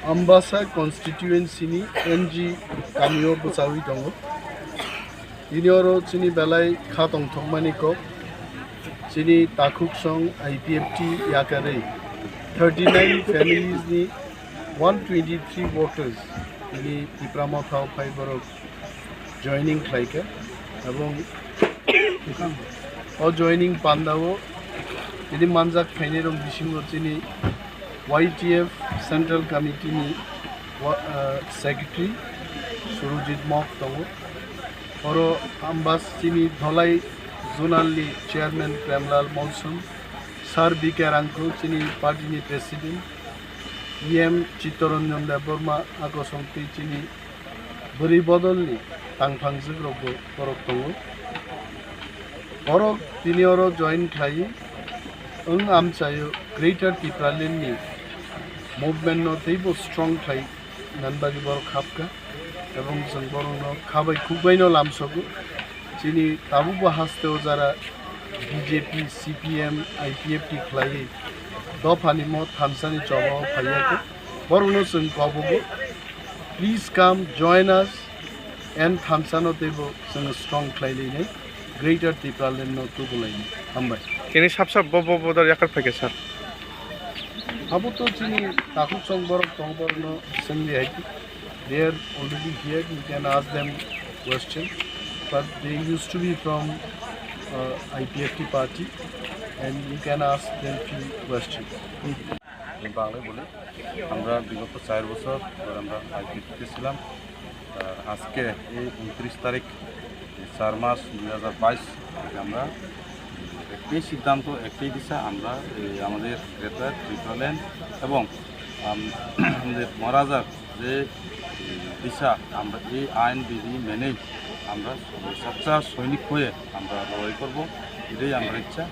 Ambassa constituency ni NG kamio busawi tongo. Inioro chini belai khatong thongmani ko chini takuk song IPFT yakarwi 39 families ni 123 voters ini Tipra mothau borok joining khlaika ebong o joining pandao ini manjak khaine rong bisingo chini YTF Central Committee ni Secretary Surujit Mok tongo oro ambas chini dholai zonally Chairman Premlal Monson Sir B. Rangko chini party ni President EM Chittoranjan Deborma ako songti chini buri bodol ni tangphangjak rogo borok tongo borok tini oro join khlai amchayo Greater Tipra ni movement no teibo strong khlai nanbagi borok khapka এবং जों बर'नो खाबाय खुबायनो लामसगु चिनि ताबुबो हास्थेव जारा बीजेपी CPM IPFT खलायै दफानि म थामसानि जबाव फायाखै बर'नो जों कबुबो please come join us and थामसानो देबो जों स्ट्रंग खलायैनै ग्रेटर टिप्रा लेन्ड नो तुबुलायनि हामबाय केनि साबसा बदर याकर फैके सर हाबो तो चिनि ताकु सं बरक दं बर'नो जोंनि हायति They are already here. You can ask them questions, but they used to be from IPFT party, and you can ask them few questions. বাংলায় বলি আমরা বিগত 4 বছর আমরা আইপিএফটি ছিলাম আজকে এই 29 তারিখ 4 মাস 2022 আমরা একটাই সিদ্ধান্ত একটাই দিশা আমরা আমাদের গ্রেটার ত্রিপুরাল্যান্ড এবং আমাদের মহারাজার যে দিশা আমরা এই আইন বিধি মেনেই আমরা সচ্চা সৈনিক হয়ে আমরা লড়াই করব এটাই আমার ইচ্ছা।